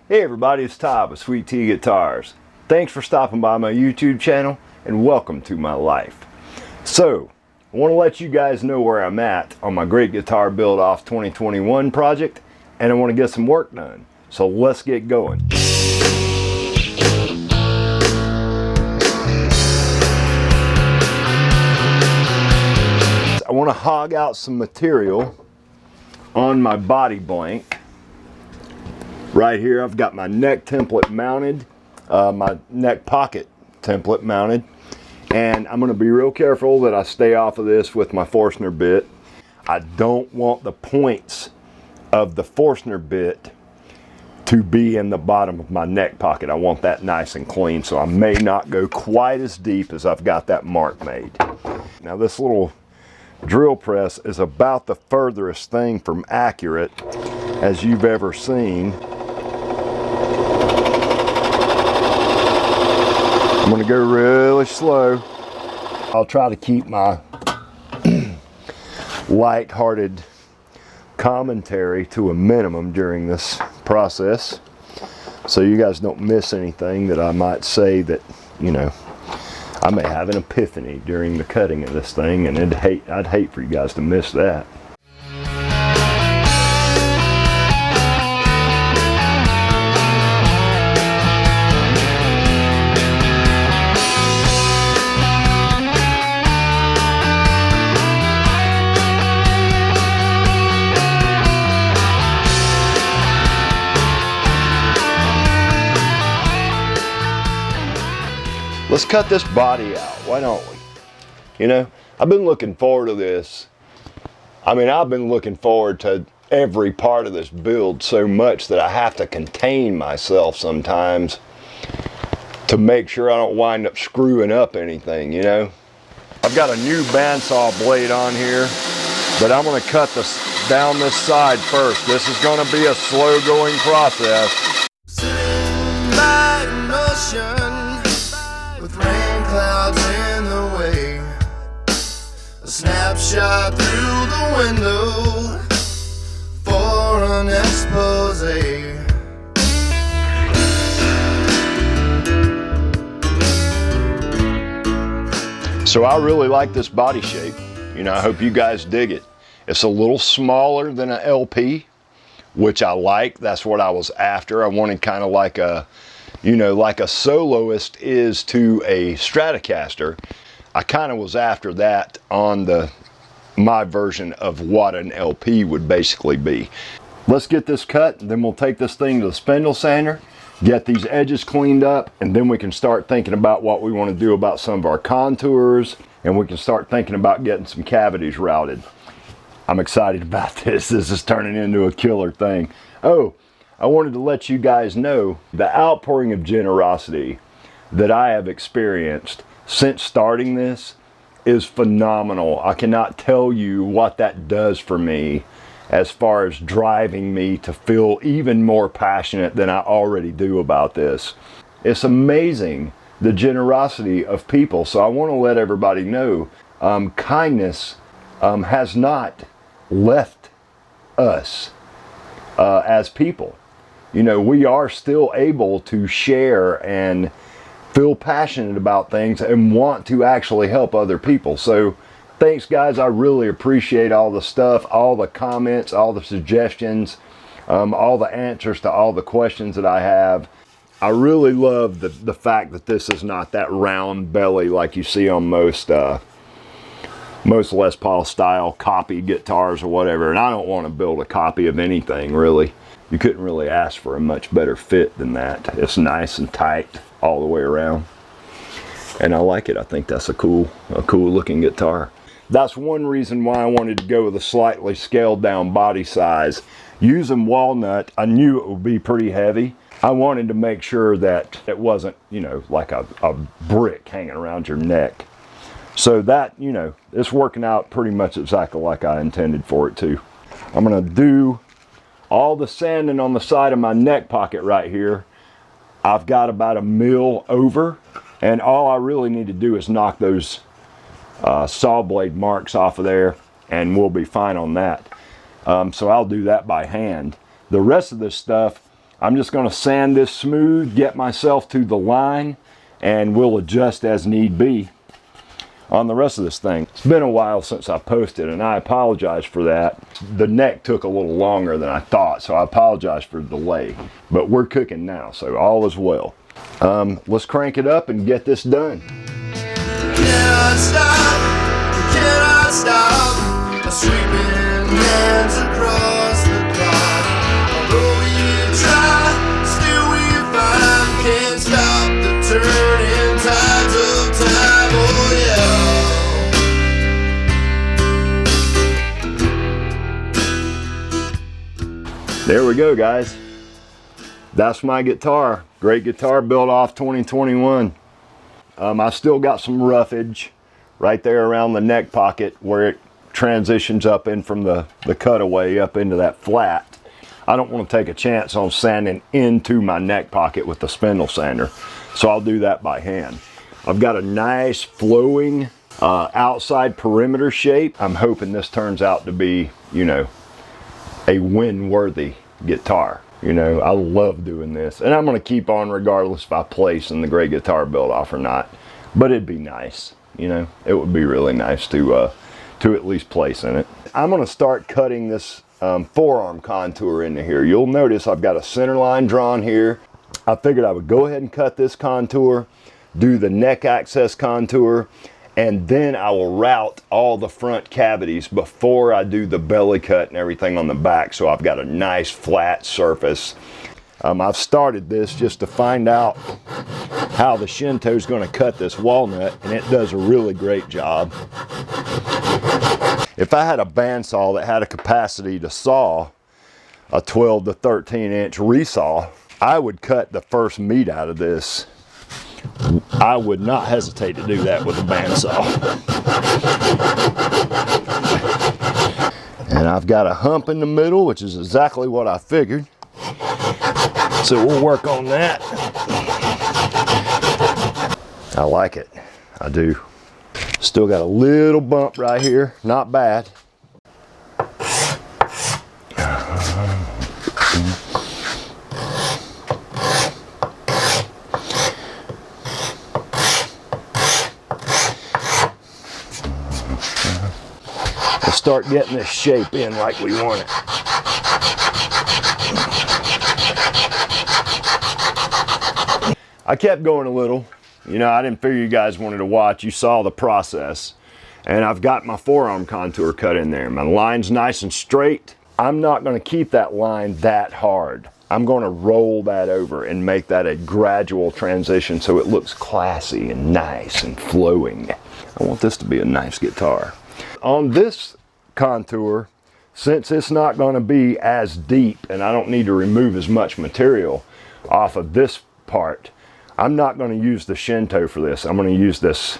Hey everybody, it's Todd with Sweet Tea Guitars. Thanks for stopping by my YouTube channel and welcome to my life. So, I want to let you guys know where I'm at on my Great Guitar Build Off 2021 project, and I want to get some work done. So let's get going. I want to hog out some material on my body blank. Right here I've got my neck template mounted, my neck pocket template mounted, and I'm going to be real careful that I stay off of this with my Forstner bit. I don't want the points of the Forstner bit to be in the bottom of my neck pocket. I want that nice and clean, so I may not go quite as deep as I've got that mark made. Now this little drill press is about the furthest thing from accurate as you've ever seen. I'm going to go really slow. I'll try to keep my light-hearted commentary to a minimum during this process, so you guys don't miss anything that I might say that, you know, I may have an epiphany during the cutting of this thing, and I'd hate for you guys to miss that. Let's cut this body out, why don't we? You know, I've been looking forward to this. I mean, I've been looking forward to every part of this build so much that I have to contain myself sometimes to make sure I don't wind up screwing up anything, you know? I've got a new bandsaw blade on here, but I'm gonna cut this down this side first. This is gonna be a slow going process. With rain clouds in the way, a snapshot through the window for an expose. So I really like this body shape. You know, I hope you guys dig it. It's a little smaller than an LP, which I like. That's what I was after. I wanted kind of like a, you know, like a soloist is to a Stratocaster. I kind of was after that on my version of what an LP would basically be. Let's get this cut, and then we'll take this thing to the spindle sander, get these edges cleaned up, and then we can start thinking about what we want to do about some of our contours, and we can start thinking about getting some cavities routed. I'm excited about this. This is turning into a killer thing. Oh, I wanted to let you guys know the outpouring of generosity that I have experienced since starting this is phenomenal. I cannot tell you what that does for me as far as driving me to feel even more passionate than I already do about this. It's amazing the generosity of people. So I want to let everybody know kindness has not left us as people. You know, we are still able to share and feel passionate about things and want to actually help other people. So thanks guys, I really appreciate all the stuff, all the comments, all the suggestions, all the answers to all the questions that I have. I really love the fact that this is not that round belly like you see on most Les Paul style copy guitars or whatever. And I don't want to build a copy of anything really. You couldn't really ask for a much better fit than that. It's nice and tight all the way around, and I like it. I think that's a cool looking guitar. That's one reason why I wanted to go with a slightly scaled down body size. Using walnut, I knew it would be pretty heavy. I wanted to make sure that it wasn't, you know, like a brick hanging around your neck. So that, you know, it's working out pretty much exactly like I intended for it to. I'm gonna do all the sanding on the side of my neck pocket right here. I've got about 1 mil over, and all I really need to do is knock those saw blade marks off of there, and we'll be fine on that. So I'll do that by hand. The rest of this stuff I'm just going to sand this smooth, get myself to the line, and we'll adjust as need be on the rest of this thing. It's been a while since I posted, and I apologize for that. The neck took a little longer than I thought, so I apologize for the delay. But we're cooking now, so all is well. Let's crank it up and get this done. Cannot stop, sweeping hands across the clock. Although we try, still we find can't stop the turning tides of time. Oh yeah. There we go, guys. That's my guitar. Great guitar, built off 2021. I still got some roughage right there around the neck pocket where it transitions up in from the cutaway up into that flat. I don't want to take a chance on sanding into my neck pocket with the spindle sander, so I'll do that by hand. I've got a nice flowing outside perimeter shape. I'm hoping this turns out to be, you know, a win-worthy guitar. You know, I love doing this, and I'm going to keep on regardless if I place in the Great Guitar Build-Off or not. But it'd be nice, you know, it would be really nice to at least place in it. I'm going to start cutting this forearm contour into here. You'll notice I've got a center line drawn here. I figured I would go ahead and cut this contour, do the neck access contour, and then I will route all the front cavities before I do the belly cut and everything on the back, so I've got a nice flat surface. I've started this just to find out how the Shinto is going to cut this walnut, and it does a really great job. If I had a bandsaw that had a capacity to saw a 12 to 13 inch resaw, I would cut the first meat out of this. I would not hesitate to do that with a bandsaw. And I've got a hump in the middle, which is exactly what I figured. So we'll work on that. I like it. I do. Still got a little bump right here. Not bad. Let's start getting this shape in like we want it. I kept going a little. You know, I didn't figure you guys wanted to watch. You saw the process. And I've got my forearm contour cut in there. My line's nice and straight. I'm not going to keep that line that hard. I'm going to roll that over and make that a gradual transition so it looks classy and nice and flowing. I want this to be a nice guitar. On this contour, since it's not going to be as deep and I don't need to remove as much material off of this part, I'm not going to use the Shinto for this. I'm going to use this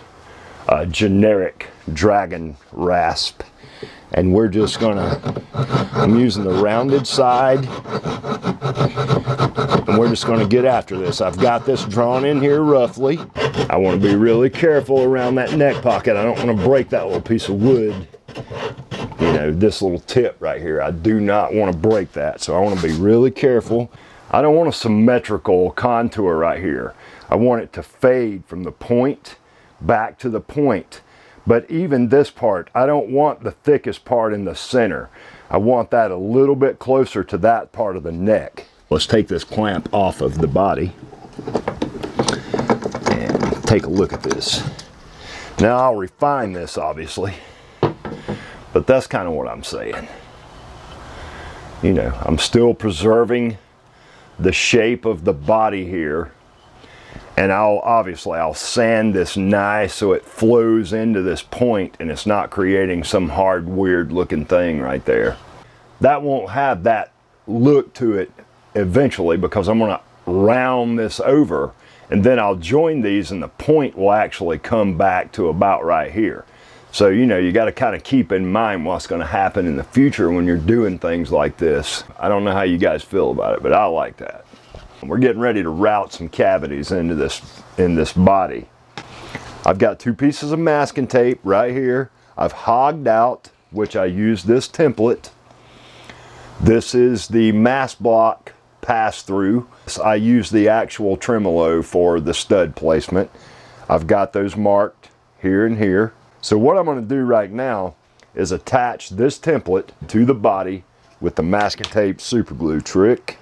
generic dragon rasp, and we're just going to, I'm using the rounded side, and we're just going to get after this. I've got this drawn in here roughly. I want to be really careful around that neck pocket. I don't want to break that little piece of wood. You know, this little tip right here, I do not want to break that, so I want to be really careful. I don't want a symmetrical contour right here. I want it to fade from the point back to the point. But even this part, I don't want the thickest part in the center. I want that a little bit closer to that part of the neck. Let's take this clamp off of the body and take a look at this. Now I'll refine this obviously, but that's kind of what I'm saying. You know, I'm still preserving the shape of the body here, and I'll sand this nice so it flows into this point and it's not creating some hard weird looking thing right there. That won't have that look to it eventually because I'm going to round this over, and then I'll join these and the point will actually come back to about right here. So, you know, you got to kind of keep in mind what's going to happen in the future when you're doing things like this. I don't know how you guys feel about it, but I like that. We're getting ready to route some cavities into this body. I've got 2 pieces of masking tape right here. I've hogged out, which I use this template. This is the mask block pass through. I use the actual tremolo for the stud placement. I've got those marked here and here. So what I'm going to do right now is attach this template to the body with the masking tape super glue trick.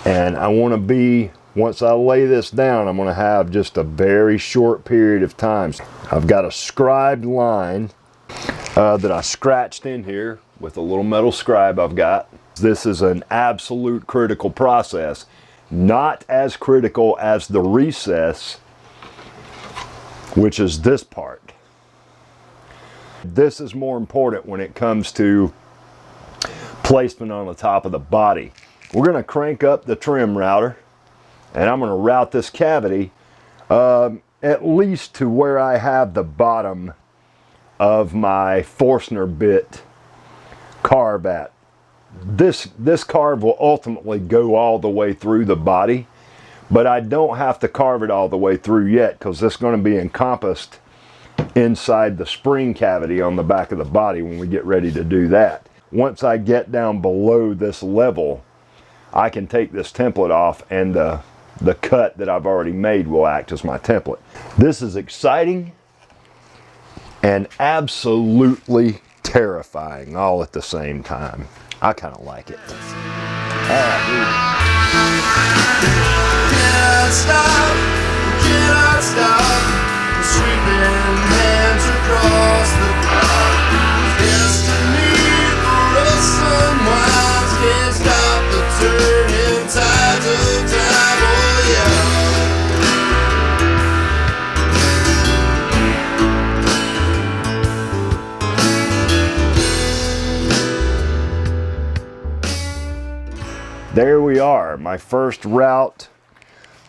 And I want to be, once I lay this down, I'm going to have just a very short period of time. I've got a scribed line that I scratched in here with a little metal scribe I've got. This is an absolute critical process, not as critical as the recess, which is this part. This is more important when it comes to placement on the top of the body. We're going to crank up the trim router, and I'm going to route this cavity at least to where I have the bottom of my Forstner bit carve at. This carve will ultimately go all the way through the body, but I don't have to carve it all the way through yet, because this is going to be encompassed inside the spring cavity on the back of the body when we get ready to do that. Once I get down below this level, I can take this template off, and the cut that I've already made will act as my template. This is exciting and absolutely terrifying all at the same time. I kind of like it. Cannot stop, cannot stop the sweeping hands across the cloud. Destiny for us unwinds, can't stop the turning tides of time. Oh yeah. There we are, my first route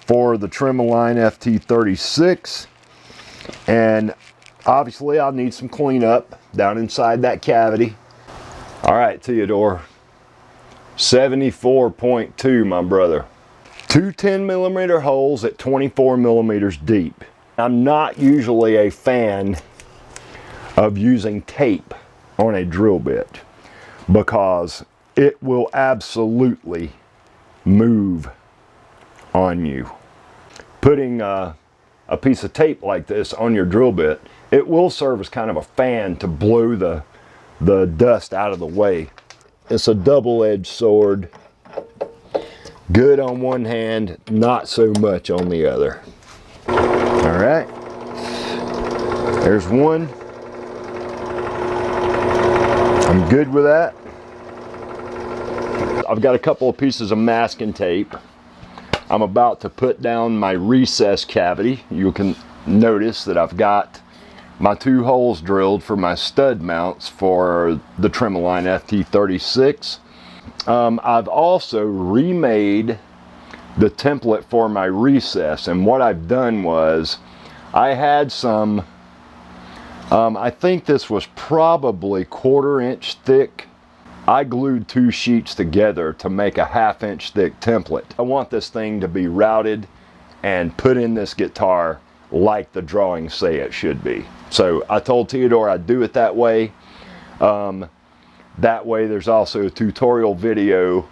for the Tremoline FT36, and obviously I'll need some cleanup down inside that cavity. All right, Theodore, 74.2, my brother. Two 10mm holes at 24 millimeters deep. I'm not usually a fan of using tape on a drill bit because it will absolutely move on you. Putting a piece of tape like this on your drill bit, it will serve as kind of a fan to blow the dust out of the way. It's a double-edged sword. Good on one hand, not so much on the other. All right, there's one. I'm good with that. I've got a couple of pieces of masking tape. I'm about to put down my recess cavity. You can notice that I've got my two holes drilled for my stud mounts for the Tremoline FT36. I've also remade the template for my recess, and what I've done was I had some, I think this was probably 1/4 inch thick. I glued two sheets together to make a 1/2 inch thick template. I want this thing to be routed and put in this guitar like the drawings say it should be. So I told Theodore I'd do it that way. That way there's also a tutorial video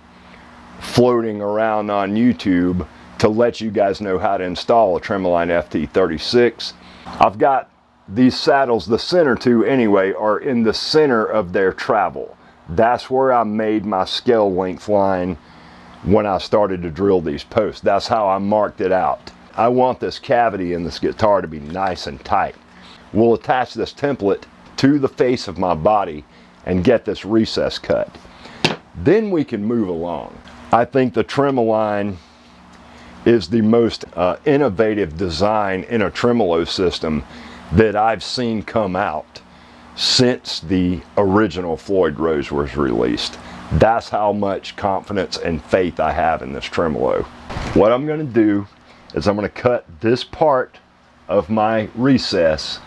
floating around on YouTube to let you guys know how to install a Tremoline FT36. I've got these saddles, the center two anyway, are in the center of their travel. That's where I made my scale length line when I started to drill these posts. That's how I marked it out. I want this cavity in this guitar to be nice and tight. We'll attach this template to the face of my body and get this recess cut. Then we can move along. I think the Tremoline is the most innovative design in a tremolo system that I've seen come out since the original Floyd Rose was released. That's how much confidence and faith I have in this tremolo. What I'm going to do is I'm going to cut this part of my recess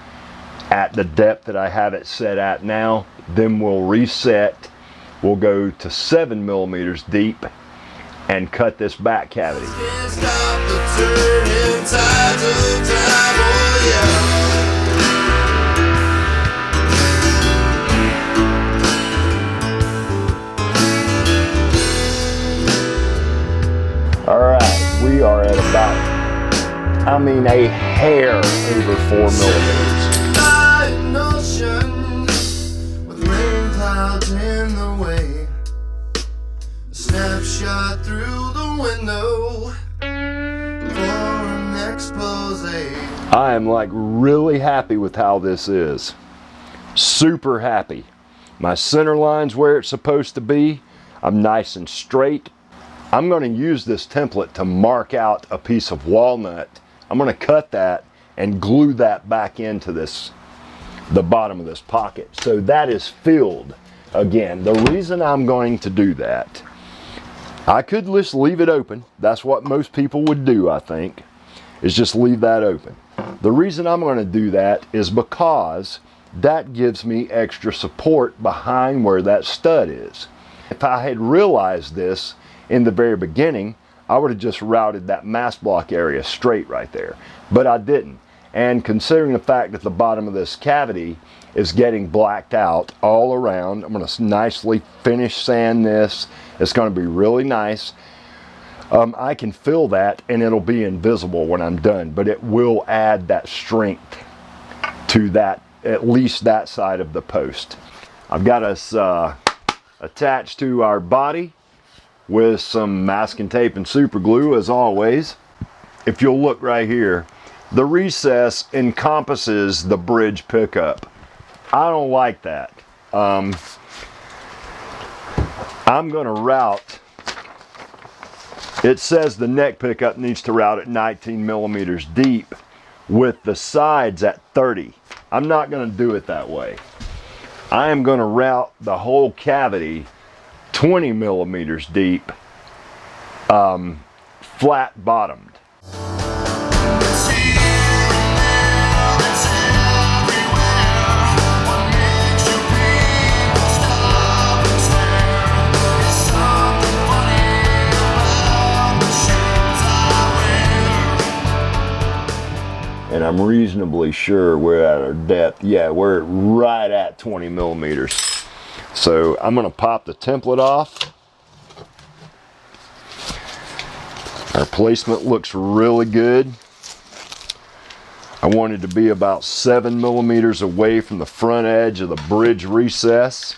at the depth that I have it set at now. Then we'll reset. We'll go to 7 millimeters deep and cut this back cavity. Can't stop the turning tides of time, oh yeah. All right, we are at about, I mean, a hair over 4 millimeters. An ocean with rain clouds in the way. A snapshot through the window for an expose. I am like really happy with how this is. Super happy. My center line's where it's supposed to be. I'm nice and straight. I'm going to use this template to mark out a piece of walnut. I'm going to cut that and glue that back into the bottom of this pocket. So that is filled. Again, the reason I'm going to do that, I could just leave it open. That's what most people would do, I think, is just leave that open. The reason I'm going to do that is because that gives me extra support behind where that stud is. If I had realized this in the very beginning, I would have just routed that mast block area straight right there, but I didn't. And considering the fact that the bottom of this cavity is getting blacked out all around, I'm going to nicely finish sand this. It's going to be really nice. I can fill that and it'll be invisible when I'm done, but it will add that strength to that, at least that side of the post. I've got us attached to our body with some masking tape and super glue as always. If you'll look right here, the recess encompasses the bridge pickup. I don't like that. I'm gonna route, it says the neck pickup needs to route at 19 millimeters deep with the sides at 30. I'm not gonna do it that way. I am gonna route the whole cavity 20 millimeters deep, flat bottomed. And I'm reasonably sure we're at our depth. Yeah, we're right at 20 millimeters. So I'm gonna pop the template off. Our placement looks really good. I wanted to be about 7 millimeters away from the front edge of the bridge recess.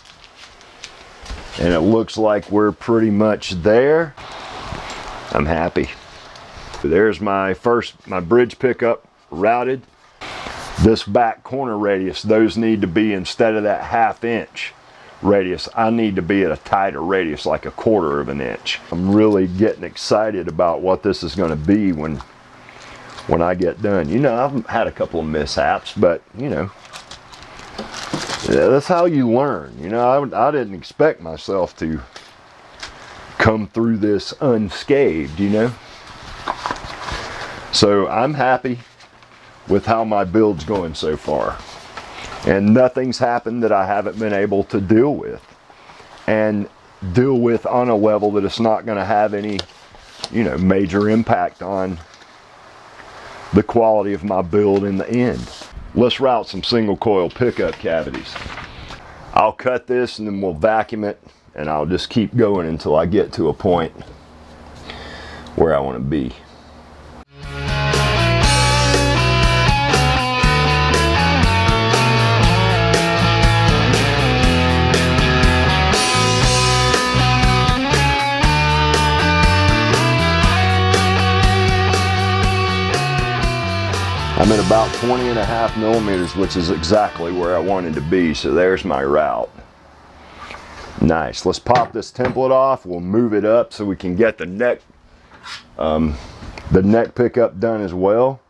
And it looks like we're pretty much there. I'm happy. There's my bridge pickup routed. This back corner radius, those need to be, instead of that 1/2 inch radius, I need to be at a tighter radius, like 1/4 of an inch. I'm really getting excited about what this is going to be when I get done. You know, I've had a couple of mishaps, but you know, yeah, that's how you learn. You know, I didn't expect myself to come through this unscathed, you know. So I'm happy with how my build's going so far, and nothing's happened that I haven't been able to deal with on a level that it's not going to have any, you know, major impact on the quality of my build in the end. Let's route some single coil pickup cavities. I'll cut this and then we'll vacuum it, and I'll just keep going until I get to a point where I want to be. I'm at about 20.5 millimeters, which is exactly where I wanted to be. So there's my route. Nice. Let's pop this template off. We'll move it up so we can get the neck pickup done as well.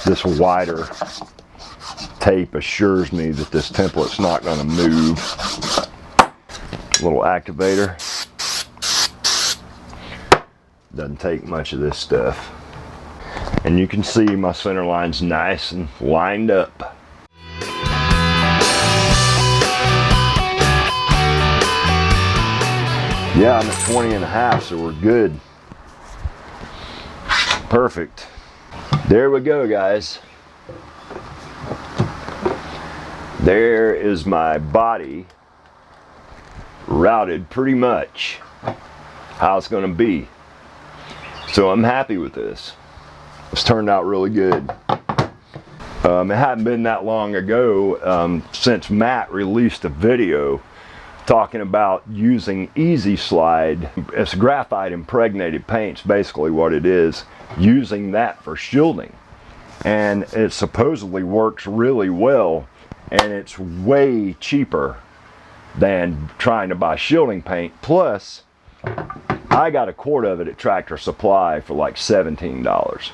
This wider tape assures me that this template's not going to move. Little activator. Doesn't take much of this stuff. And you can see my center line's nice and lined up. Yeah, I'm at 20.5, so we're good. Perfect. There we go, guys. There is my body routed pretty much how it's going to be. So I'm happy with this. It's turned out really good. It hadn't been that long ago since Matt released a video talking about using Easy Slide. It's graphite impregnated paint's basically what it is, using that for shielding. And it supposedly works really well, and it's way cheaper than trying to buy shielding paint. Plus, I got a quart of it at Tractor Supply for like $17.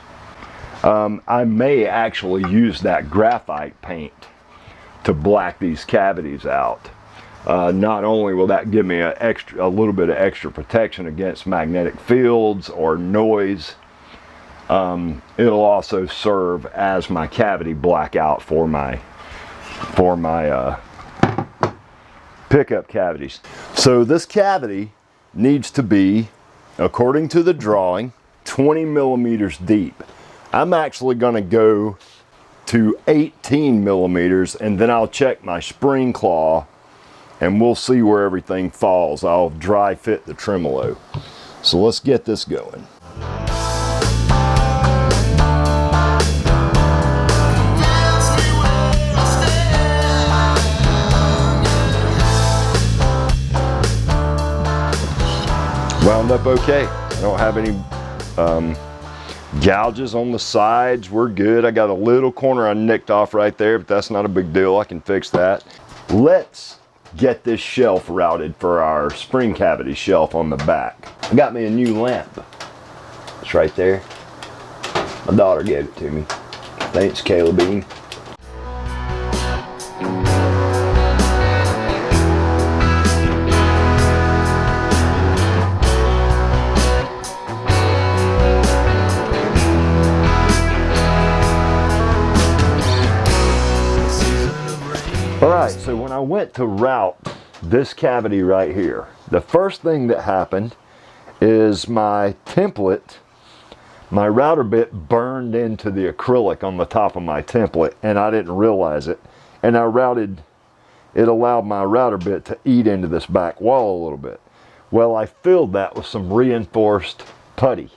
I may actually use that graphite paint to black these cavities out. Not only will that give me a little bit of extra protection against magnetic fields or noise, it'll also serve as my cavity blackout for my pickup cavities. So this cavity needs to be, according to the drawing, 20 millimeters deep. I'm actually going to go to 18 millimeters, and then I'll check my spring claw and we'll see where everything falls. I'll dry fit the tremolo. So let's get this going. Wound up okay. I don't have any gouges on the sides. We're good. I got a little corner I nicked off right there, but that's not a big deal. I can fix that. Let's get this shelf routed for our spring cavity shelf on the back. I got me a new lamp. It's right there. My daughter gave it to me. Thanks, Kayla Bean. Alright, so when I went to route this cavity right here, the first thing that happened is my template, my router bit burned into the acrylic on the top of my template, and I didn't realize it. And it allowed my router bit to eat into this back wall a little bit. Well, I filled that with some reinforced putty,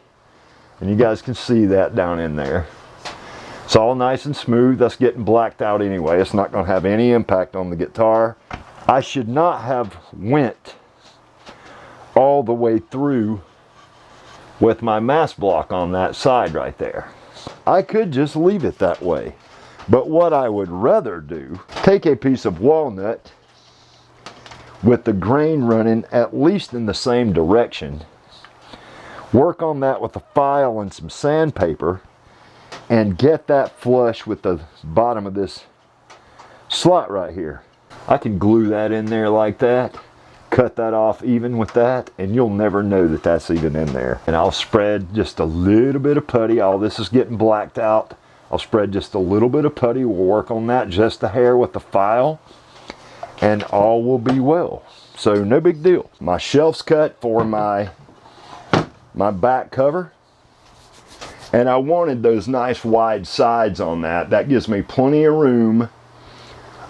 and you guys can see that down in there. It's all nice and smooth. That's getting blacked out anyway. It's not going to have any impact on the guitar. I should not have went all the way through with my mass block on that side right there. I could just leave it that way. But what I would rather do, take a piece of walnut with the grain running at least in the same direction, work on that with a file and some sandpaper, and get that flush with the bottom of this slot right here. I can glue that in there like that, cut that off even with that, and you'll never know that that's even in there. And I'll spread just a little bit of putty. All this is getting blacked out. I'll spread just a little bit of putty. We'll work on that just a hair with the file, and all will be well. So no big deal. My shelf's cut for my back cover. And I wanted those nice wide sides on that. That gives me plenty of room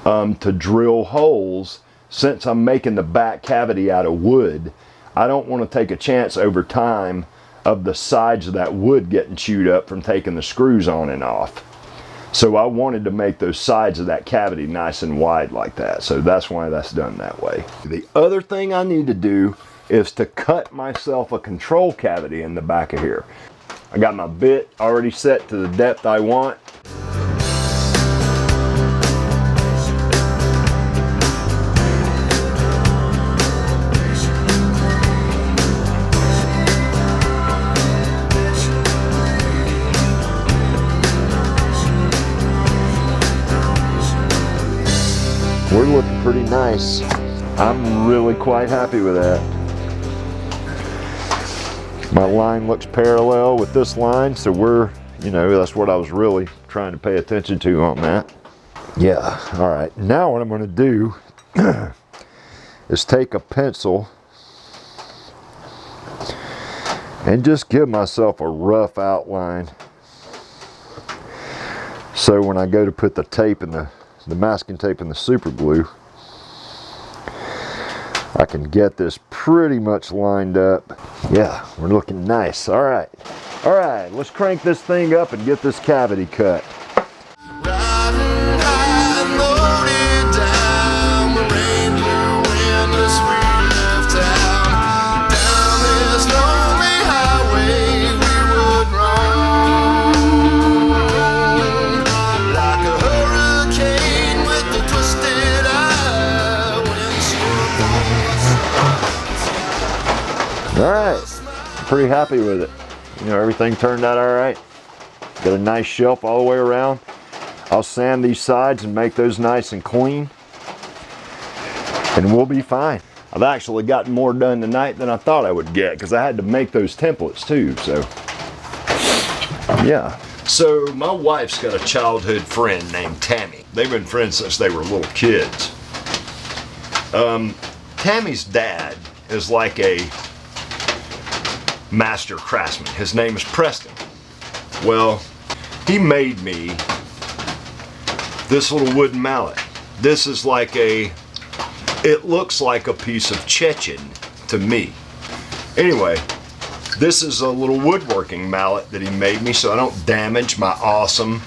to drill holes. Since I'm making the back cavity out of wood, I don't want to take a chance over time of the sides of that wood getting chewed up from taking the screws on and off. So I wanted to make those sides of that cavity nice and wide like that. So that's why that's done that way. The other thing I need to do is to cut myself a control cavity in the back of here. I got my bit already set to the depth I want. We're looking pretty nice. I'm really quite happy with that. My line looks parallel with this line, so we're, that's what I was really trying to pay attention to on that. Yeah, all right. Now what I'm going to do is take a pencil and just give myself a rough outline. So when I go to put the tape in the masking tape and the super glue, I can get this pretty much lined up. Yeah, we're looking nice. All right, let's crank this thing up and get this cavity cut. All right, I'm pretty happy with it. You know, everything turned out all right. Got a nice shelf all the way around. I'll sand these sides and make those nice and clean, and we'll be fine. I've actually gotten more done tonight than I thought I would get because I had to make those templates too, so yeah. So my wife's got a childhood friend named Tammy. They've been friends since they were little kids. Tammy's dad is like a master craftsman. His name is Preston. Well, he made me this little wooden mallet. This is like it looks like a piece of Chechen to me. Anyway, this is a little woodworking mallet that he made me so I don't damage my awesome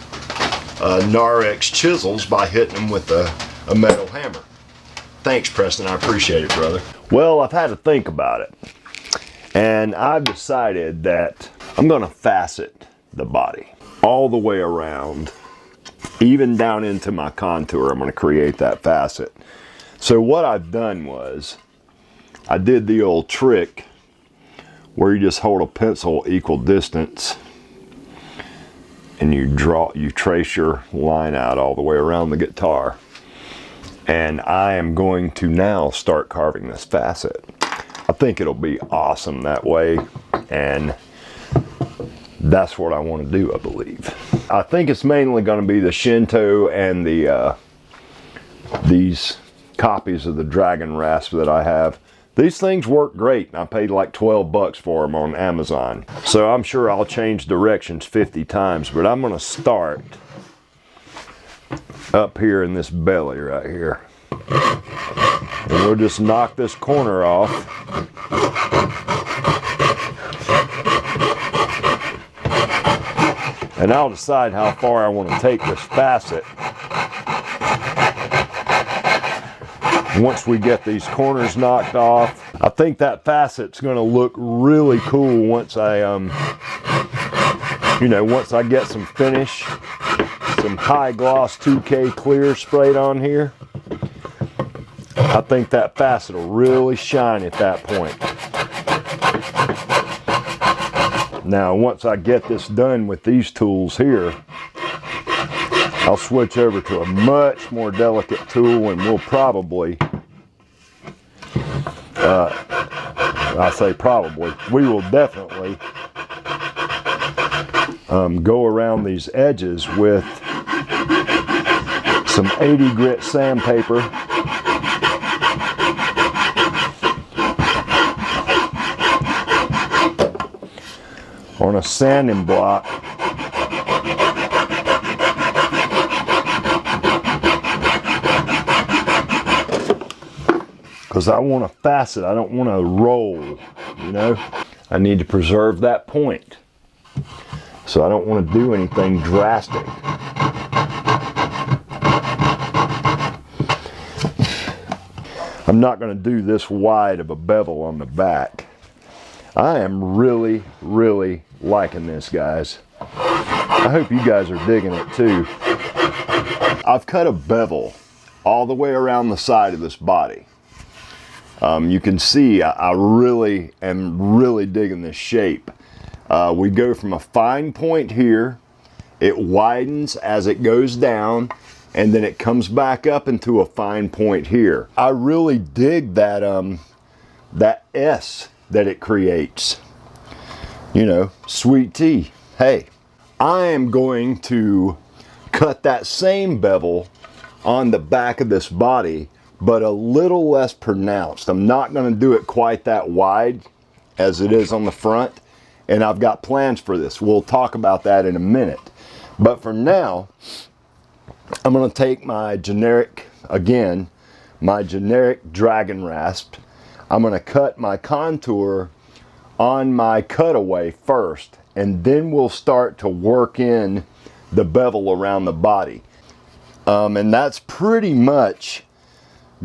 Narex chisels by hitting them with a metal hammer. Thanks, Preston, I appreciate it, brother. Well, I've had to think about it, and I've decided that I'm gonna facet the body all the way around, even down into my contour. I'm gonna create that facet. So what I've done was, I did the old trick where you just hold a pencil equal distance and you trace your line out all the way around the guitar. And I am going to now start carving this facet. I think it'll be awesome that way, and that's what I want to do, I believe. I think it's mainly going to be the Shinto and these copies of the Dragon Rasp that I have. These things work great, and I paid like 12 bucks for them on Amazon. So I'm sure I'll change directions 50 times, but I'm going to start up here in this belly right here. And we'll just knock this corner off. And I'll decide how far I want to take this facet once we get these corners knocked off. I think that facet's going to look really cool once I once I get some finish, some high gloss 2K clear sprayed on here. I think that facet will really shine at that point. Now, once I get this done with these tools here, I'll switch over to a much more delicate tool, and we'll probably, I say probably, we will definitely go around these edges with some 80 grit sandpaper on a sanding block. Because I want to facet, I don't want to roll, you know. I need to preserve that point. So I don't want to do anything drastic. I'm not going to do this wide of a bevel on the back. I am really, really liking this, guys. I hope you guys are digging it too. I've cut a bevel all the way around the side of this body. You can see I really am really digging this shape. We go from a fine point here, it widens as it goes down, and then it comes back up into a fine point here. I really dig that that S that it creates. You know, sweet tea. Hey, I am going to cut that same bevel on the back of this body, but a little less pronounced. I'm not going to do it quite that wide as it is on the front, and I've got plans for this. We'll talk about that in a minute. But for now, I'm going to take my generic, again, my generic Dragon Rasp, I'm going to cut my contour on my cutaway first, and then we'll start to work in the bevel around the body. And that's pretty much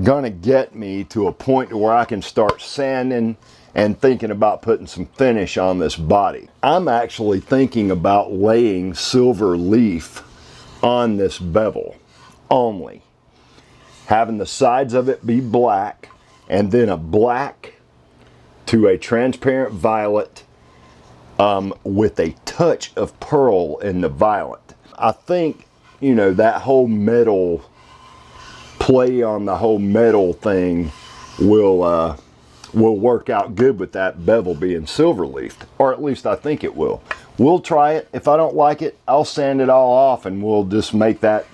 gonna get me to a point where I can start sanding and thinking about putting some finish on this body. I'm actually thinking about laying silver leaf on this bevel only, having the sides of it be black, and then a black to a transparent violet with a touch of pearl in the violet. I think, you know, that whole metal play on the whole metal thing will work out good with that bevel being silver leafed, or at least I think it will. We'll try it. If I don't like it, I'll sand it all off and we'll just make that,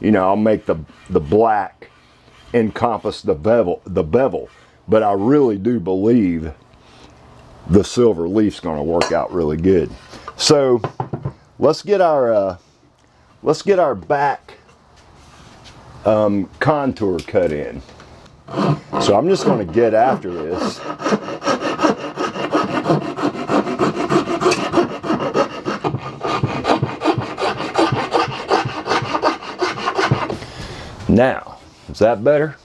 you know, I'll make the black encompass the bevel. But I really do believe the silver leaf's going to work out really good. So let's get our back contour cut in. So I'm just going to get after this. Now, is that better?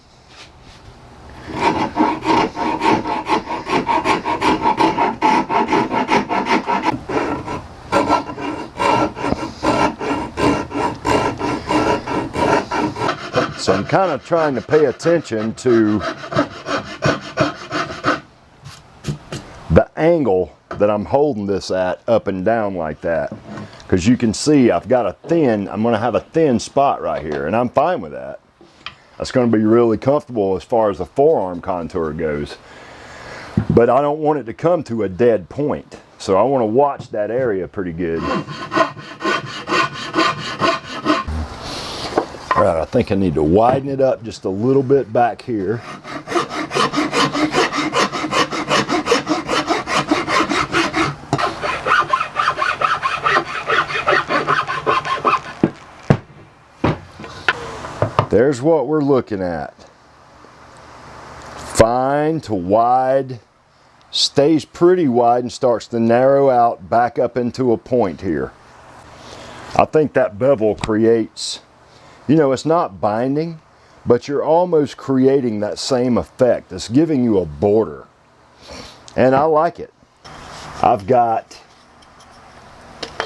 So I'm kind of trying to pay attention to the angle that I'm holding this at up and down like that. Because you can see I'm going to have a thin spot right here, and I'm fine with that. That's going to be really comfortable as far as the forearm contour goes. But I don't want it to come to a dead point. So I want to watch that area pretty good. All right, I think I need to widen it up just a little bit back here. There's what we're looking at. Fine to wide, stays pretty wide and starts to narrow out back up into a point here. I think that bevel creates, you know, it's not binding, but you're almost creating that same effect. It's giving you a border. And I like it. I've got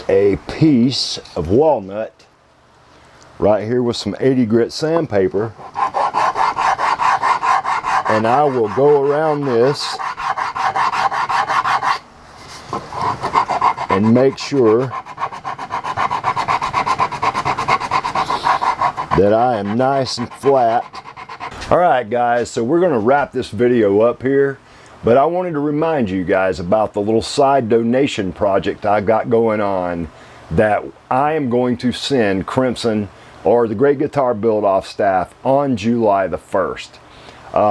a piece of walnut right here with some 80 grit sandpaper. And I will go around this and make sure that I am nice and flat. All right, guys, so we're going to wrap this video up here, but I wanted to remind you guys about the little side donation project I got going on that I am going to send Crimson or the Great Guitar Build-Off staff on July the 1st.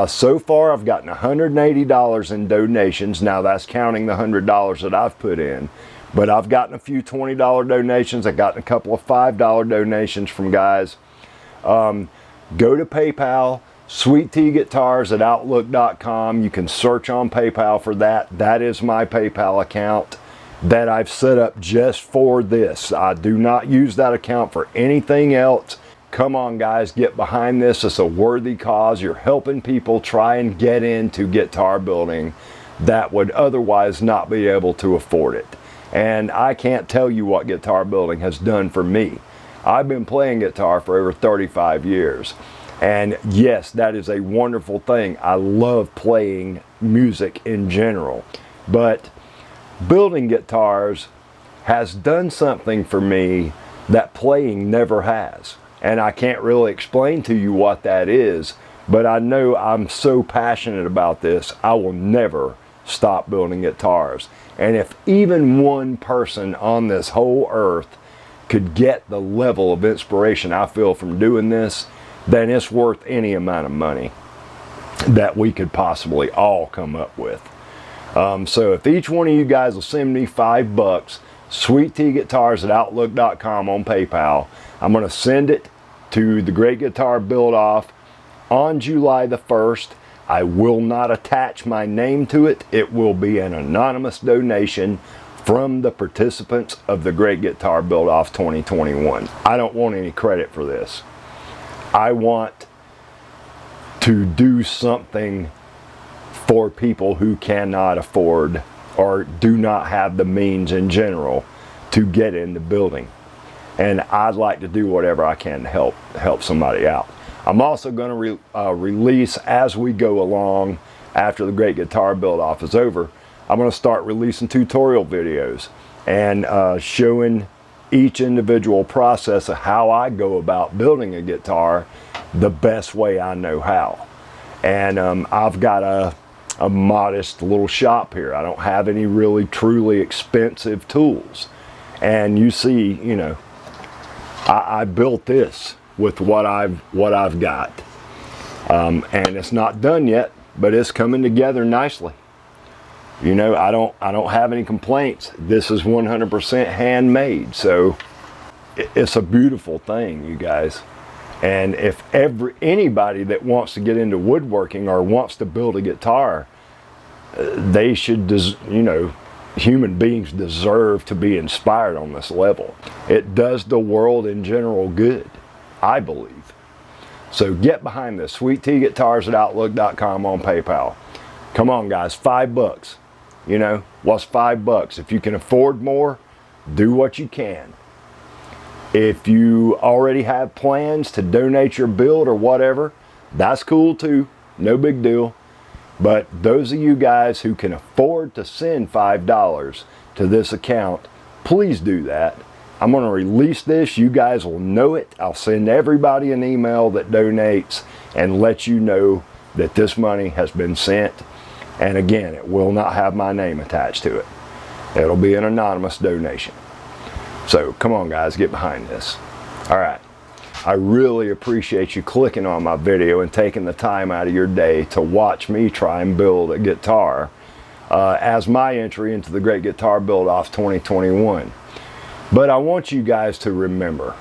So far, I've gotten $180 in donations. Now, that's counting the $100 that I've put in. But I've gotten a few $20 donations. I've gotten a couple of $5 donations from guys. Go to PayPal, sweettguitars@outlook.com. You can search on PayPal for that. That is my PayPal account that I've set up just for this. I do not use that account for anything else. Come on, guys, get behind this. It's a worthy cause. You're helping people try and get into guitar building that would otherwise not be able to afford it. And I can't tell you what guitar building has done for me. I've been playing guitar for over 35 years. And yes, that is a wonderful thing. I love playing music in general. But building guitars has done something for me that playing never has. And I can't really explain to you what that is, but I know I'm so passionate about this, I will never stop building guitars. And if even one person on this whole earth could get the level of inspiration I feel from doing this, then it's worth any amount of money that we could possibly all come up with. So if each one of you guys will send me $5, sweettguitars@outlook.com on PayPal, I'm going to send it to the Great Guitar Build-Off on July the 1st. I will not attach my name to it. It will be an anonymous donation from the participants of the Great Guitar Build-Off 2021. I don't want any credit for this. I want to do something for people who cannot afford or do not have the means in general to get into building. And I'd like to do whatever I can to help somebody out. I'm also going to release as we go along after the Great Guitar Build-Off is over. I'm going to start releasing tutorial videos and showing each individual process of how I go about building a guitar the best way I know how. And I've got a modest little shop here. I don't have any really truly expensive tools. And you see, you know, I built this with what I've got. And it's not done yet, but it's coming together nicely. You know, I don't have any complaints. This is 100% handmade, so it's a beautiful thing, you guys. And if anybody that wants to get into woodworking or wants to build a guitar, they should, you know, human beings deserve to be inspired on this level. It does the world in general good, I believe. So get behind this. SweetTGuitars@Outlook.com on PayPal. Come on, guys, $5. You know, what's $5? If you can afford more, do what you can. If you already have plans to donate your build or whatever, that's cool too. No big deal. But those of you guys who can afford to send $5 to this account, please do that. I'm going to release this. You guys will know it. I'll send everybody an email that donates and let you know that this money has been sent. And again, it will not have my name attached to it. It'll be an anonymous donation. So come on, guys, get behind this. All right. I really appreciate you clicking on my video and taking the time out of your day to watch me try and build a guitar as my entry into the Great Guitar Build-Off 2021. But I want you guys to remember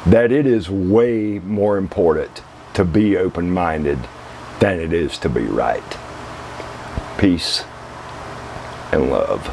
that it is way more important to be open-minded than it is to be right. Peace and love.